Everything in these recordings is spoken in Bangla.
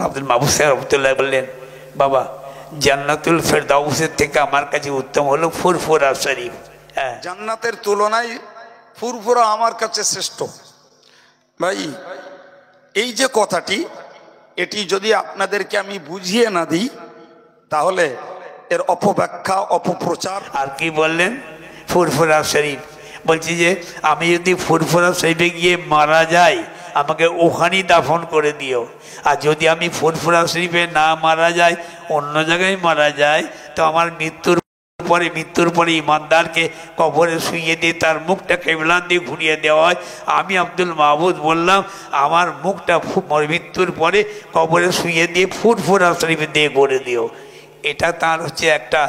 আব্দুল মাহবুব সাহেব রহমতুল্লাহ বললেন, বাবা জান্নাতুল ফেরদাউসের থেকে আমার কাছে উত্তম হলো ফুরফুরা শরীফ। হ্যাঁ, জান্নাতের তুলনায় ফুরফুরা আমার কাছে শ্রেষ্ঠ। ভাই এই যে কথাটি, এটি যদি আপনাদেরকে আমি বুঝিয়ে না দিই তাহলে এর অপব্যাখ্যা, অপপ্রচার। আর কি বললেন? ফুরফুরা শরীফ। বলছি যে আমি যদি ফুরফুরা শরীফে গিয়ে মারা যাই, আমাকে ওখানেই দাফন করে দিও। আর যদি আমি ফুরফুরা শরীফে না মারা যাই, অন্য জায়গায় মারা যায়, তো আমার মৃত্যুর পরে ইমানদারকে কবরে শুইয়ে দিয়ে তার মুখটা কেবলা দিয়ে ঘুরিয়ে দেওয়া হয়। আমি আব্দুল মাহবুদ বললাম, আমার মুখটা মৃত্যুর পরে কবরে শুইয়ে দিয়ে ফুরফুরা শরীফে দিয়ে গড়ে দিও। এটা তার হচ্ছে একটা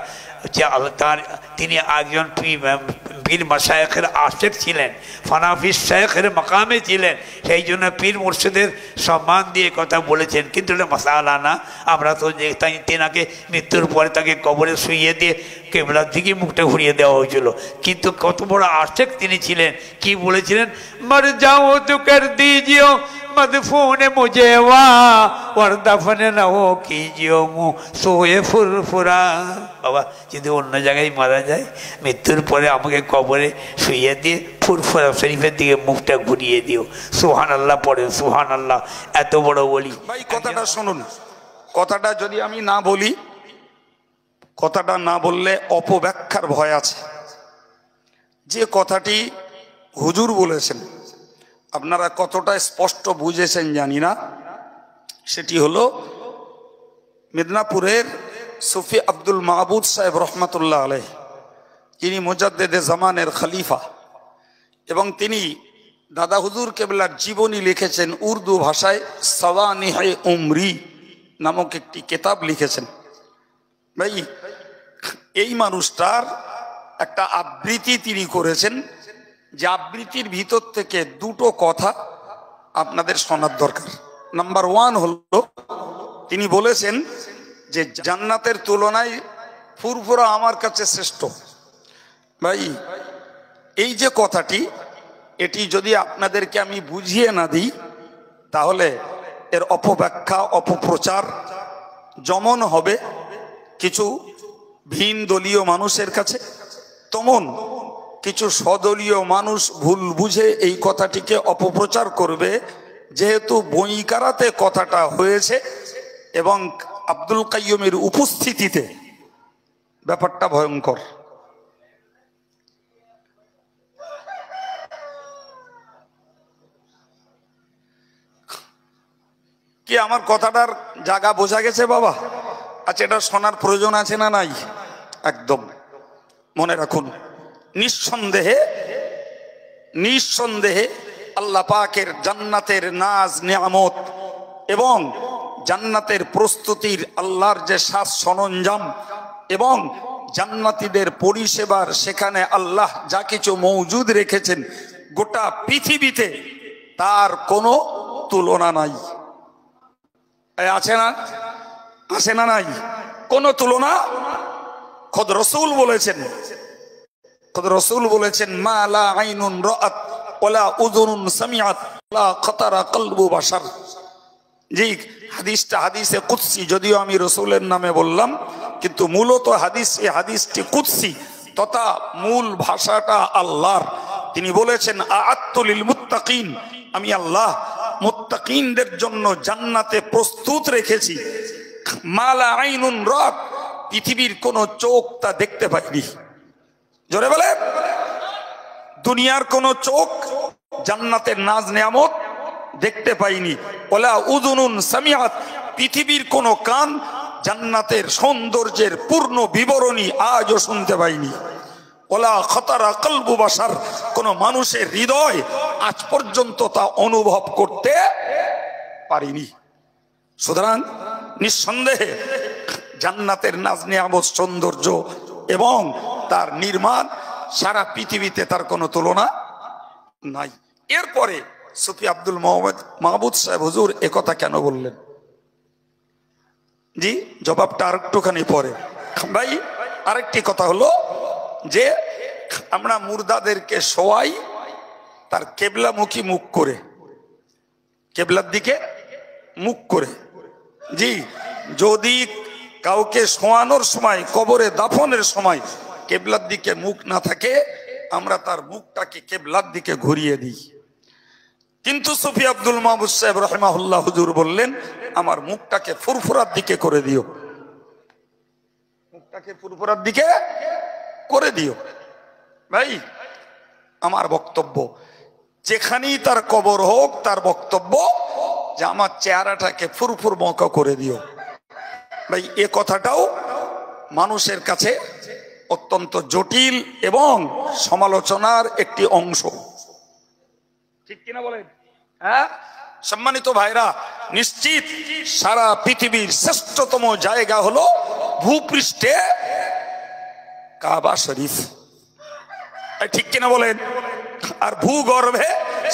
তার, তিনি একজন পীর মাশায়েখের আশেক ছিলেন, ফানাফিস শায়েখের মাকামে ছিলেন, সেই জন্য পীর মুর্শিদের সম্মান দিয়ে কথা বলেছেন। কিন্তু এটা মাসালা না। আমরা তো যে তেনাকে মৃত্যুর পরে তাকে কবরে শুইয়ে দিয়ে কেবলার দিকে মুখটা ঘুরিয়ে দেওয়া হয়েছিল। কিন্তু কত বড় আশেক তিনি ছিলেন, কি বলেছিলেন? মর যাও তো কর দিজিও मदफून मुझे और दफन न हो कीजियो मुँह सोए फुरफुरा। বাবা যদি অন্য জায়গায় মারা যায়, মৃত্যুর পরে আমাকে কবরে শুইয়ে দিয়ে ফুরফুরা শরীফের দিকে মুখটা ঘুরিয়ে দিও। সুবহান আল্লাহ পড়েন, সুবহান আল্লাহ। এত বড় বলি। ভাই কথাটা শুনুন, কথাটা যদি আমি না বলি, কথাটা না বললে অপব্যাখ্যার ভয় আছে। যে কথাটি হুজুর বলেছেন, আপনারা কতটা স্পষ্ট বুঝেছেন জানি না, সেটি হলো মেদিনীপুরের সুফি আব্দুল মাহবুদ সাহেব রহমতুল্লাহ আলাইহ, যিনি মুজাদ্দেদে জামানের খলিফা, এবং তিনি দাদা হুজুর কেবলার জীবনী লিখেছেন উর্দু ভাষায়। সওয়ানিহে উমরি নামক একটি কিতাব লিখেছেন। ভাই এই মানুষটার একটা আবৃত্তি তিনি করেছেন, যে আবৃত্তির ভিতর থেকে দুটো কথা আপনাদের শোনার দরকার। নাম্বার ওয়ান হলো, তিনি বলেছেন যে জান্নাতের তুলনায় ফুরফুরা আমার কাছে শ্রেষ্ঠ। ভাই এই যে কথাটি, এটি যদি আপনাদেরকে আমি বুঝিয়ে না দিই তাহলে এর অপব্যাখ্যা, অপপ্রচার যেমন হবে কিছু ভিন দলীয় মানুষের কাছে, তেমন কিছু সদলীয় মানুষ ভুল বুঝে এই কথাটিকে অপপ্রচার করবে। যেহেতু বইকারাতে কথাটা হয়েছে এবং আব্দুল কাইয়ুমের উপস্থিতিতে, ব্যাপারটা ভয়ঙ্কর। কি আমার কথাটার জায়গা বোঝা গেছে বাবা? আচ্ছা, এটা শোনার প্রয়োজন আছে না নাই? একদম মনে রাখুন, নিঃসন্দেহে নিঃসন্দেহে আল্লাহ পাকের জান্নাতের নাজ নিয়ামত এবং জান্নাতের প্রস্তুতির আল্লাহর যে সাজ সরঞ্জাম এবং জান্নাতীদের পরিষেবার সেখানে আল্লাহ যা কিছু মওজুদ রেখেছেন, গোটা পৃথিবীতে তার কোনো তুলনা নাই। আছে না? আছে না নাই? কোনো তুলনা। খোদ রসূল বলেছেন, খোদ রসূল বলেছেন, মা লা আইনুন রাআত ওয়ালা উযুনুন সামিআত ওয়ালা খাতারা কলবু বাশার। জি, হাদিসটা হাদিসে কুদসি, যদিও আমি রসূলের নামে বললাম, কিন্তু মূলত হাদিসটি কুদসি, তথা মূল ভাষাটা আল্লাহর। তিনি বলেছেন, আ'আত্তু লিল মুত্তাকিন, আমি আল্লাহ মুত্তাকিনদের জন্য জান্নাতে প্রস্তুত রেখেছি। মা লা আইনুন রাআত, পৃথিবীর কোন চোখ তা দেখতে পায়নি। জোরে বলে, দুনিয়ার কোন চোখ জান্নাতের নাজ নিয়ামত দেখতে পাইনি। ওলা উযুনুন সামিআত, পৃথিবীর কোন কান জান্নাতের সৌন্দর্যের পূর্ণ বিবরণী আজও শুনতে পাইনি। ওলা খাতারা কলবু বাশার, কোন মানুষের হৃদয় আজ পর্যন্ত তা অনুভব করতে পারিনি। সুতরাং নিঃসন্দেহে জান্নাতের নাজ নিয়ামত, সৌন্দর্য এবং তার নির্মাণ সারা পৃথিবীতে তার কোনো তুলনা নাই। এরপরে সুফি আব্দুল মাহবুদ সাহেব হুজুর একথা কেন বললেন? জি, জবাবটা আরেকটুখানি পরে। ভাই আরেকটি কথা হলো যে আমরা মুর্দাদেরকে শোয়াই তার কেবলামুখী মুখ করে, কেবলার দিকে মুখ করে। জি, যদি কাউকে শোয়ানোর সময়, কবরে দাফনের সময় কেবলার দিকে মুখ না থাকে, আমরা তার মুখটাকে কেবলার দিকে ঘুরিয়ে দিই। কিন্তু সুফি আব্দুল মাহমুদ সাহেব রাহিমাহুল্লাহ হুজুর বললেন, আমার মুখটাকে ফুরফুরার দিকে করে দিও, মুখটাকে ফুরফুরার দিকে করে দিও। ভাই আমার বক্তব্য, যেখানেই তার কবর হোক, তার বক্তব্য যে আমার চেহারাটাকে ফুরফুর মকা করে দিও। ভাই এ কথাটাও মানুষের কাছে অত্যন্ত জটিল এবং সমালোচনার একটি অংশ, ঠিক কিনা বলেন? হ্যাঁ সম্মানিত ভাইরা, নিশ্চিত সারা পৃথিবীর শ্রেষ্ঠতম জায়গা হলো ভূপৃষ্ঠে কাবা শরীফ, ঠিক কিনা বলেন? আর ভূগর্ভে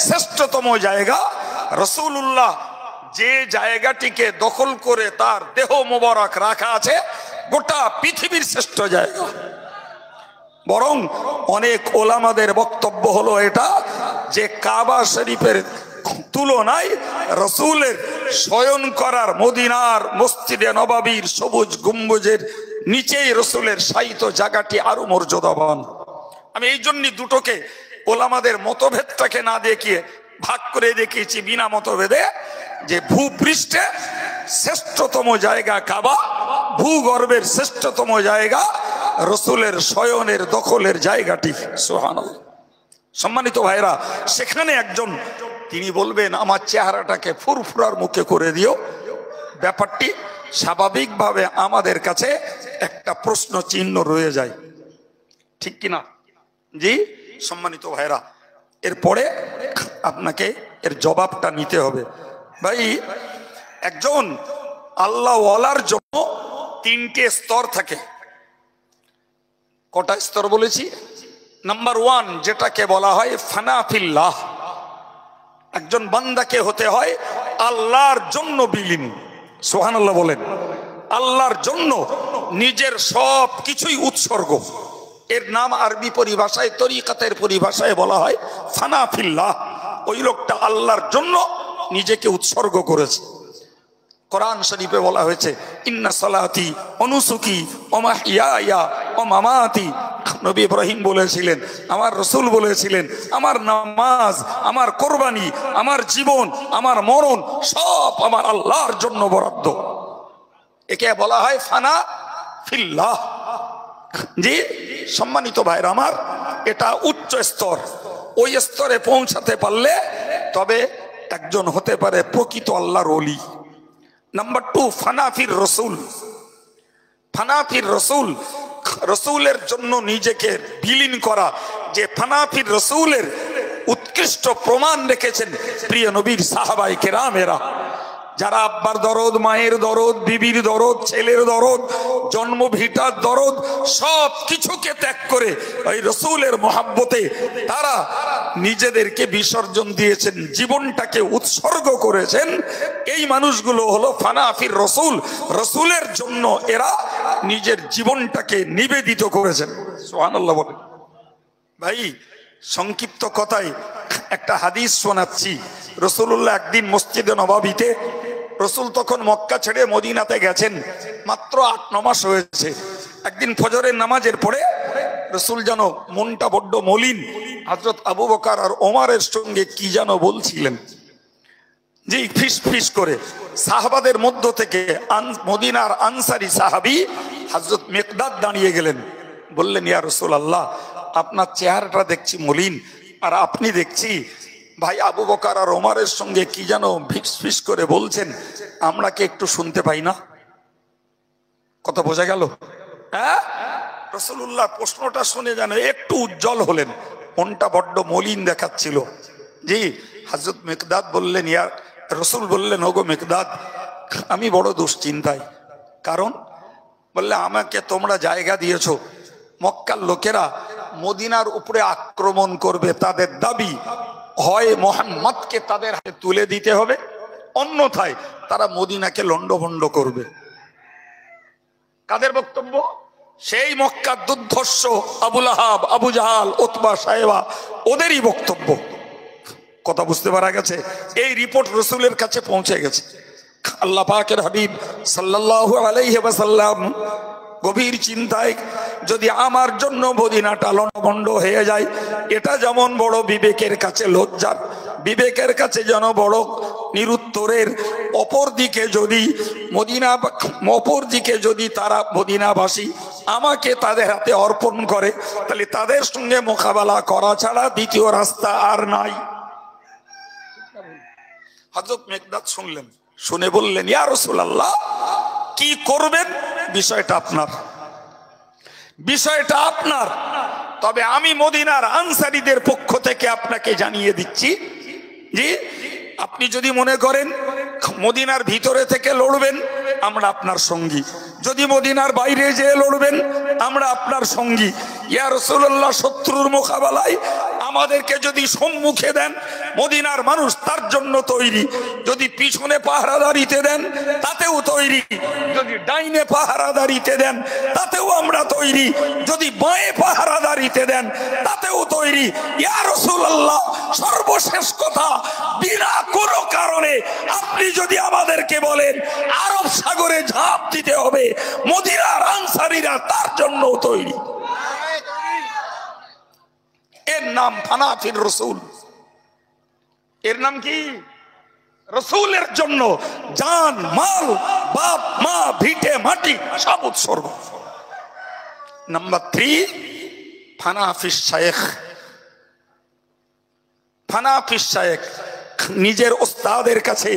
শ্রেষ্ঠতম জায়গা রাসূলুল্লাহ যে জায়গাটিকে দখল করে তার দেহ মোবারক রাখা আছে, গোটা পৃথিবীর শ্রেষ্ঠ জায়গা। বরং অনেক ওলামাদের বক্তব্য হলো এটা, যে কাবা শরীফের তুলনায় রাসূলের শয়ন করার মদিনার মসজিদে নববীর সবুজ গম্বুজের নিচেই রাসূলের শায়িত জায়গাটি আরো মর্যাদাবান। আমি এই জন্যই দুটোকে, ওলামাদের মতভেদটাকে না দেখিয়ে ভাগ করে দেখিয়েছি বিনা মতভেদে, যে ভূপৃষ্ঠে শ্রেষ্ঠতম জায়গা কাবা, ভূগর্ভের শ্রেষ্ঠতম জায়গা রাসূলের শয়নের দখলের জায়গাটি। সুবহানাল্লাহ। সম্মানিত ভাইরা, সেখানে একজন তিনি বলবেন আমার চেহারাটাকে ফুরফুরার মুখে করে দিও, ব্যাপারটি স্বাভাবিকভাবে আমাদের কাছে একটা প্রশ্ন চিহ্ন রয়ে যায়, ঠিক কিনা? জি সম্মানিত ভাইরা, এরপরে আপনাকে এর জবাবটা নিতে হবে। ভাই একজন আল্লাহওয়ালার জন্য তিনটে স্তর থাকে। কটা স্তর বলেছি? নাম্বার 1 যেটাকে বলা হয় ফানা ফিল্লাহ, একজন বান্দাকে হতে হয় আল্লাহর জন্য বিলীন। সুবহানাল্লাহ বলেন। আল্লাহর জন্য নিজের সব কিছুই উৎসর্গ। এর নাম আরবি পরিভাষায়, তরিকাতের পরিভাষায় বলা হয় ফানা ফিল্লাহ। ওই লোকটা আল্লাহর জন্য নিজেকে উৎসর্গ করেছে। কোরআন শরীফে বলা হয়েছে ইন্না সালাতি ওয়া নুসুকি ওয়া মাহইয়ায়া ওয়া মামাতি। নবী ইব্রাহিম বলেছিলেন, আমার রাসূল বলেছিলেন, আমার নামাজ, আমার কোরবানি, আমার জীবন, আমার মরণ সব আমার আল্লাহর জন্য বরাদ্দ। একে বলা হয় ফানা ফিল্লাহ। জি সম্মানিত ভাইরা আমার, এটা উচ্চ স্তর। ওই স্তরে পৌঁছাতে পারলে তবে একজন হতে পারে প্রকৃত আল্লাহর ওলি। নাম্বার 2 ফানাফির রসুল। ফানাফির রসুল, রসুলের জন্য নিজেকে বিলীন করা। যে ফানাফির রসুলের উৎকৃষ্ট প্রমাণ রেখেছেন প্রিয় নবীর সাহাবায়ে কেরামেরা, যারা আব্বার দরদ, মায়ের দরদ, বিবির দরদ, ছেলের দরদ, জন্মভিটার দরদ সব কিছুকে ত্যাগ করে ওই রসুলের মহাব্বতে তারা নিজেদেরকে বিসর্জন দিয়েছেন, জীবনটাকে উৎসর্গ করেছেন। এই মানুষগুলো হলো ফানাফির রসুল। রসুলের জন্য এরা নিজের জীবনটাকে নিবেদিত করেছেন। সুবহানাল্লাহ বলেন। ভাই সংক্ষিপ্ত কথায় একটা হাদিস শোনাচ্ছি। রাসূলুল্লাহ একদিন মসজিদে নববীতে, রসুল তখন মক্কা ছেড়ে মদিনাতে গেছেন, মাত্র 8-9 মাস হয়েছে। একদিন ফজরের নামাজের পরে রসুল যেন মনটা বড্ড মলিন, হযরত আবু বকর আর ওমরের সঙ্গে কি যেন বলছিলেন। জি ফিস ফিস করে সাহাবাদের মধ্য থেকে মদিনার আনসারী সাহাবী হযরত মিকদাদ দাঁড়িয়ে গেলেন, বললেন ইয়া রাসূলুল্লাহ, আপনার চেহারাটা দেখছি মলিন, আর আপনি দেখছি ভাই আবু বকর আর ওমরের সঙ্গে কি যেন ফিস ফিস করে বলছেন, আমরা কি একটু শুনতে পাই না? কথা বোঝা গেল? হ্যাঁ, রাসূলুল্লাহ প্রশ্নটা শুনে যেন একটু উজ্জ্বল হলেন, মনটা বড্ড মলিন দেখাচ্ছিল। জি হযরত মিকদাদ বললেন, ইয়া রসুল বললেন, ওগো মিকদাদ, আমি বড় দুশ্চিন্তায়। কারণ বললে, আমাকে তোমরা জায়গা দিয়েছো, মক্কার লোকেরা মদিনার উপরে আক্রমণ করবে, তাদের দাবি হয় মুহাম্মদকে তাদের হাতে তুলে দিতে হবে, অন্যথায় তারা মদিনাকে লন্ডভন্ড করবে। কাদের বক্তব্য? সেই মক্কার দুর্ধর্ষ আবু লাহাব, আবু জাহাল, উতবা, সাইবা, ওদেরই বক্তব্য। কথা বুঝতে পারা গেছে? এই রিপোর্ট রসুলের কাছে পৌঁছে গেছে। আল্লাহ পাকের হাবিব সাল্লাল্লাহু আলাইহি ওয়াসাল্লাম গভীর চিন্তায়, যদি আমার জন্য মদিনাটা লণ্ডভণ্ড হয়ে যায়, এটা যেমন বড় বিবেকের কাছে লজ্জার, বিবেকের কাছে যেন বড় নিরুত্তরের, অপরদিকে যদি তারা মদিনাবাসী আমাকে তাদের হাতে অর্পণ করে, তাহলে তাদের সঙ্গে মোকাবেলা করা ছাড়া দ্বিতীয় রাস্তা আর নাই। হযরত মিকদাদ শুনলেন, শুনে বললেন, ইয়া রাসূলুল্লাহ, কি করবেন? বিষয়টা আপনার, তবে আমি মদিনার আনসারীদের পক্ষ থেকে আপনাকে জানিয়ে দিচ্ছি যে আপনি যদি মনে করেন মদিনার ভিতরে থেকে লড়বেন, আমরা আপনার সঙ্গী। যদি মদিনার বাইরে যেয়ে লড়বেন, আমরা আপনার সঙ্গী। ইয়া রাসূলুল্লাহ, শত্রুর মোকাবেলায় আমাদেরকে যদি সম্মুখে দেন, মদিনার মানুষ তার জন্য তৈরি। যদি পিছনে পাহারাদারিতে দেন, তাতেও তৈরি। যদি ডাইনে পাহারাদারিতে দেন, তাতেও আমরা তৈরি। যদি বাঁয়ে পাহারাদারিতে দেন, তাতেও তৈরি। ইয়া রাসূলুল্লাহ, সর্বশেষ কথা, বিনা কোনো কারণে আপনি যদি আমাদেরকে বলেন আরব সাগরে ঝাঁপ দিতে হবে, মদিনার আনসারীরা তার জন্য তৈরি। এর নাম ফানাফির রাসূল। এর নাম কি? রাসূলের জন্য জান, মাল, বাপ মা, ভিটে মাটি সব উৎসর্গ। নাম্বার 3, ফানাফিস শায়েখ। ফানাফিস শায়েখ, নিজের ওস্তাদের কাছে,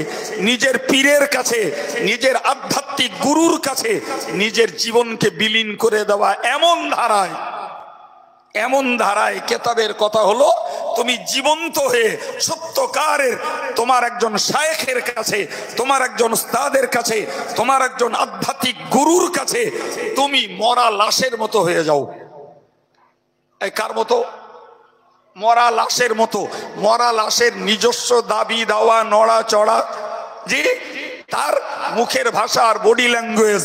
নিজের পীরের কাছে, নিজের আধ্যাত্মিক গুরুর কাছে নিজের জীবনকে বিলীন করে দেওয়া। এমন ধারায় কেতাবের কথা হলো, তুমি জীবন্ত হয়ে সত্যকারের তোমার একজন শায়েখের কাছে, তোমার একজন উস্তাদের কাছে, তোমার একজন আধ্যাত্মিক গুরুর কাছে তুমি মরা লাশের মতো হয়ে যাও। এই কার মতো? মরা লাশের মতো। মরা লাশের নিজস্ব দাবি দাওয়া, নড়া চড়া, যে তার মুখের ভাষা আর বডি ল্যাঙ্গুয়েজ,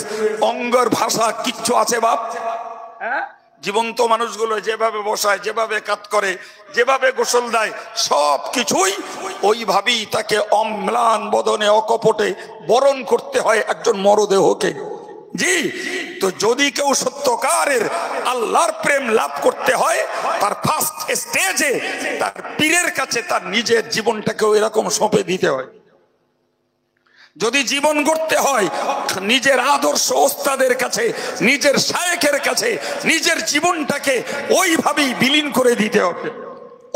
অঙ্গের ভাষা কিচ্ছু আছে বাপ? হ্যাঁ, জীবন্ত মানুষগুলো যেভাবে বসায়, যেভাবে কাজ করে, যেভাবে গোসল দেয়, সব কিছুই ওইভাবেই তাকে অম্লান বদনে অকপটে বরণ করতে হয় একজন মরদেহকে। জি, তো যদি কেউ সত্যকারের আল্লাহর প্রেম লাভ করতে হয়, তার ফার্স্ট স্টেজে তার পীরের কাছে তার নিজের জীবনটাকেও এরকম সঁপে দিতে হয়। যদি জীবন গড়তে হয়, নিজের আদর্শ ওস্তাদের কাছে, নিজের শায়েখের কাছে নিজের জীবনটাকে ওইভাবেই বিলীন করে দিতে হবে।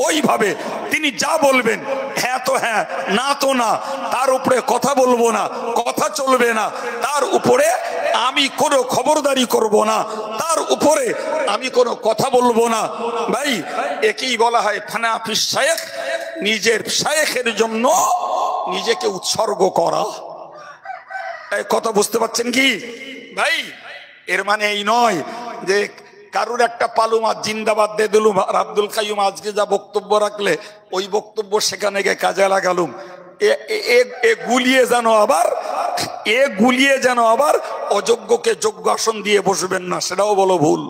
ওইভাবে তিনি যা বলবেন, হ্যাঁ তো হ্যাঁ, না তো না, তার উপরে কথা বলবো না, কথা চলবে না, তার উপরে আমি কোনো খবরদারি করব না, তার উপরে আমি কোনো কথা বলবো না। ভাই, একেই বলা হয় ফানাফিস শায়েখ, নিজের শায়েখের জন্য নিজেকে উৎসর্গ করা। এই কথা বুঝতে পারছেন কি ভাই? এর মানে এই নয় যে কারুর একটা পালু মাছ জিন্দাবাদ দিয়ে দিলুম, আর আব্দুল কাইয়ুম আজকে যা বক্তব্য রাখলে ওই বক্তব্য সেখানে গিয়ে কাজে লাগালুম। গুলিয়ে যেন আবার অযোগ্যকে যোগ্য আসন দিয়ে বসবেন না, সেটাও বলো ভুল।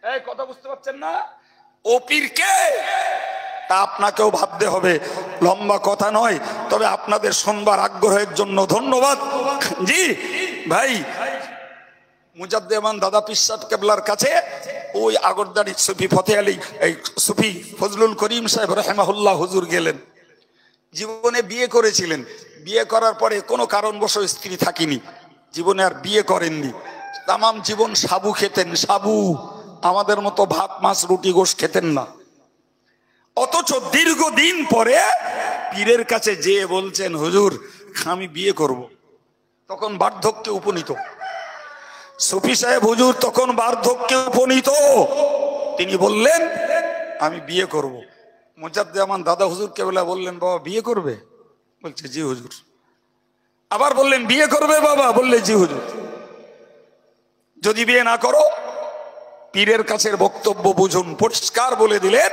এই কথা বুঝতে পারছেন না? ও পীরকে তা আপনাকেও ভাবতে হবে। লম্বা কথা নয়, তবে আপনাদের শুনবার আগ্রহের জন্য ধন্যবাদ। জি ভাই, মুজাদ্দেমান দাদা পীর সাহেব কেবলার কাছে ওই আগরদাড়ি সুফি ফতে আলী, এই সুফি ফজলুল করিম সাহেব রাহিমাহুল্লাহ হুজুর গেলেন। জীবনে বিয়ে করেছিলেন, বিয়ে করার পরে কোনো কারণবশ স্ত্রী থাকিনি, জীবনে আর বিয়ে করেননি। তামাম জীবন সাবু খেতেন, সাবু, আমাদের মতো ভাত মাছ রুটি গোশ খেতেন না। অথচ দীর্ঘদিন পরে পীরের কাছে যেয়ে বলছেন, হুজুর আমি বিয়ে করব। তখন বার্ধক্যে উপনীত সুফি সাহেব হুজুর, তখন বার্ধক্যে উপনীত, তিনি বললেন আমি বিয়ে করব। মুজাদ্দেমান দাদা হুজুর কেবলা বললেন, বাবা বিয়ে করবে? বলছে জি হুজুর। আবার বললেন, বিয়ে করবে বাবা? বললে জি হুজুর। যদি বিয়ে না করো, পীরের কাছের বক্তব্য বুঝুন, পরিষ্কার বলে দিলেন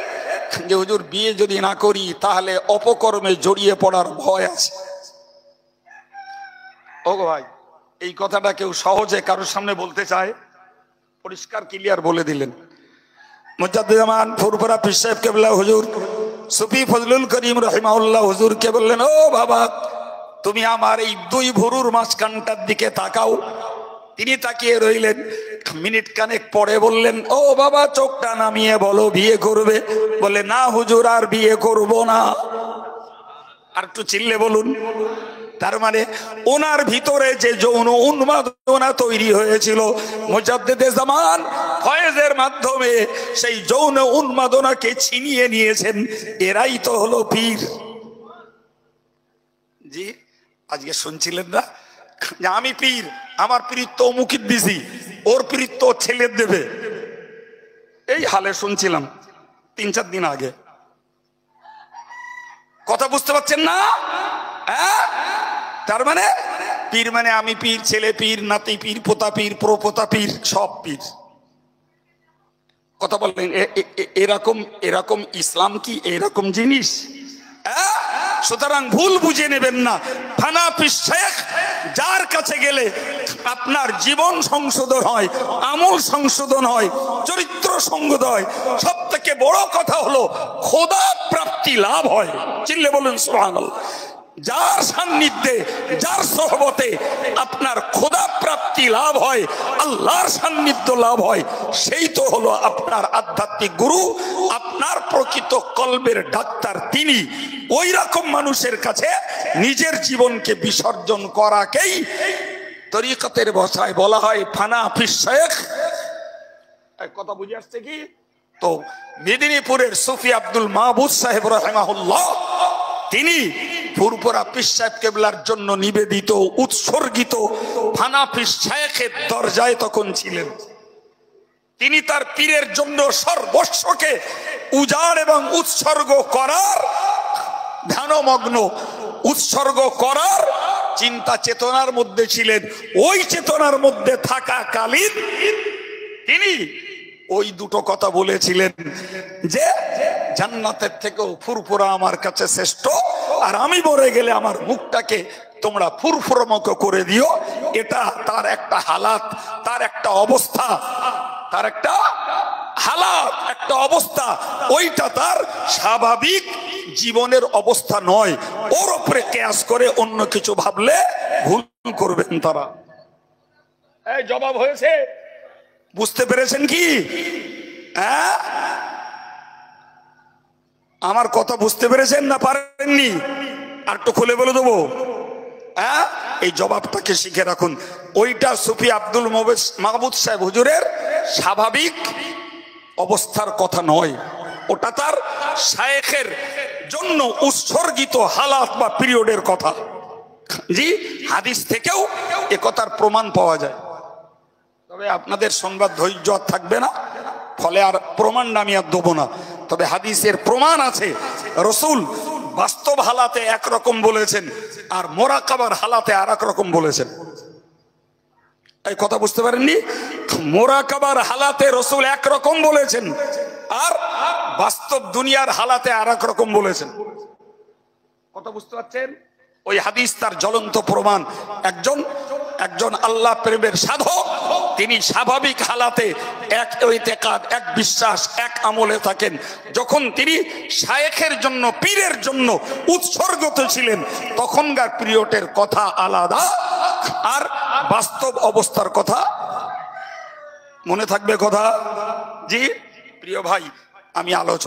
যে হুজুর বিয়ে যদি না করি তাহলে অপকর্মে জড়িয়ে পড়ার ভয় আছে। ও ভাই, এই কথাটা কেউ সহজে কারোর সামনে বলতে চায়? পরিষ্কার ক্লিয়ার বলে দিলেন। মুজাদ্দিদামান ফুরফুরা পীর সাহেব কেবলা হুজুর সুফি ফজলুল করিম রাহিমাহুল্লাহ হুজুরকে বললেন, ও বাবা তুমি আমার এই দুই ভুরুর মাঝখানটার দিকে তাকাও। তিনি তাকিয়ে রইলেন। মিনিট খানেক পরে বললেন, ও বাবা চোখটা নামিয়ে বলো বিয়ে করবে? বলে, না হুজুর আর বিয়ে করব না। আর একটু চিল্লে বলুন। তার মানে ওনার ভিতরে যে যৌন উন্মাদনা তৈরি হয়েছিল, মুজাদ্দিদে জামান ফয়েজের মাধ্যমে সেই যৌন উন্মাদনাকে ছিনিয়ে নিয়েছেন। এরাই তো হলো পীর। জি, আজকে শুনছিলেন না যে আমি পীর, আমার পীরিত্ব অমুকিত দিছি, ওর পীরিত্ব ছেলের দেবে। এই হালে শুনছিলাম 3-4 দিন আগে। কথা বুঝতে পারছেন না? তার মানে পীর মানে আমি পীর, ছেলে পীর, নাতি পীর, পোতা পীর, প্রপোতা পীর, সব পীর। কথা বললেন এরকম এরকম ইসলাম কি এরকম জিনিস? সুতরাং ভুল বুঝে নেবেন না। ফানা পীর শেখ যার কাছে গেলে আপনার জীবন সংশোধন হয়, আমল সংশোধন হয়, চরিত্র সংশোধন হয়, সব থেকে বড় কথা হলো খোদা প্রাপ্তি লাভ হয়। চিল্লে বলুন সুবহানাল্লাহ। যার সান্নিধ্যে, যার সোহবতে আপনার খোদা প্রাপ্তি লাভ হয়, আল্লাহর সান্নিধ্য লাভ হয়, সেই তো হলো আপনার আধ্যাত্মিক গুরু, আপনার প্রকৃত কলবের ডাক্তার তিনি। ওই রকম মানুষের কাছে নিজের জীবনকে বিসর্জন করাকেই তরিকতের ভাষায় বলা হয় ফানা পীর শেখ। কথা বুঝে আসছে কি? তো মেদিনীপুরের সুফি আব্দুল মাহবুব সাহেব রাহিমাহুল্লাহ, তিনি ফুরফুরা পীর সাহেব কেবলার জন্য নিবেদিত, উৎসর্গিত ফানা পীর শেখের দরজায় তখন ছিলেন। তিনি তার পীরের জন্য সর্বস্বকে উজাড় এবং উৎসর্গ করার ধ্যানমগ্ন, উৎসর্গ করার চিন্তা চেতনার মধ্যে ছিলেন। ওই চেতনার মধ্যে থাকাকালীন তিনি ওই দুটো কথা বলেছিলেন যে জান্নাতের থেকেও ফুরফুরা আমার কাছে শ্রেষ্ঠ, আর আমি মরে গেলে আমার মুখটাকে তোমরা ফুরফুরমুখ করে দিও। এটা তার একটা হালাত, তার একটা অবস্থা, তার একটা হালাত, একটা অবস্থা। ওইটা তার স্বাভাবিক জীবনের অবস্থা নয়। ওর উপরে কেয়াস করে অন্য কিছু ভাবলে ভুল করবেন তারা। এই জবাব হয়েছে? বুঝতে পেরেছেন কি? আমার কথা বুঝতে পেরেছেন না পারেননি? আর একটু খুলে বলে দেবো। এই জবাবটাকে শিখে রাখুন। ওইটা সুফি আব্দুল মাহবুব সাহেব হুজুরের স্বাভাবিক অবস্থার কথা নয়, ওটা তার শায়েখের জন্য উৎসর্গিত হালাত বা পিরিয়ডের কথা। জি, হাদিস থেকেও এ কথার প্রমাণ পাওয়া যায়। তবে আপনাদের সংবাদ ধৈর্য আর থাকবে না, ফলে আর প্রমাণ আমি আর দেবো না। তবে হাদিসের প্রমাণ আছে। রসুল বাস্তব হালাতে একরকম বলেছেন, আর মোরাকাবার হালাতে আর এক রকম বলেছেন। এই কথা বুঝতে পারেননি? মোরাকাবার হালাতে রসুল একরকম বলেছেন, আর বাস্তব দুনিয়ার হালাতে আর এক রকম বলেছেন। কথা বুঝতে পারছেন? ওই হাদিস তার জ্বলন্ত প্রমাণ। একজন আল্লাহ প্রেমের সাধক, তিনি স্বাভাবিক হালাতে এক ইতিকাদ, এক বিশ্বাস, এক আমলে থাকেন। যখন তিনি শায়েখের জন্য, পীরের জন্য উৎসর্গত ছিলেন, তখনকার পিরিয়ডের কথা আলাদা, আর বাস্তব অবস্থার কথা মনে থাকবে কথা। জি প্রিয় ভাই, আমি আলোচনা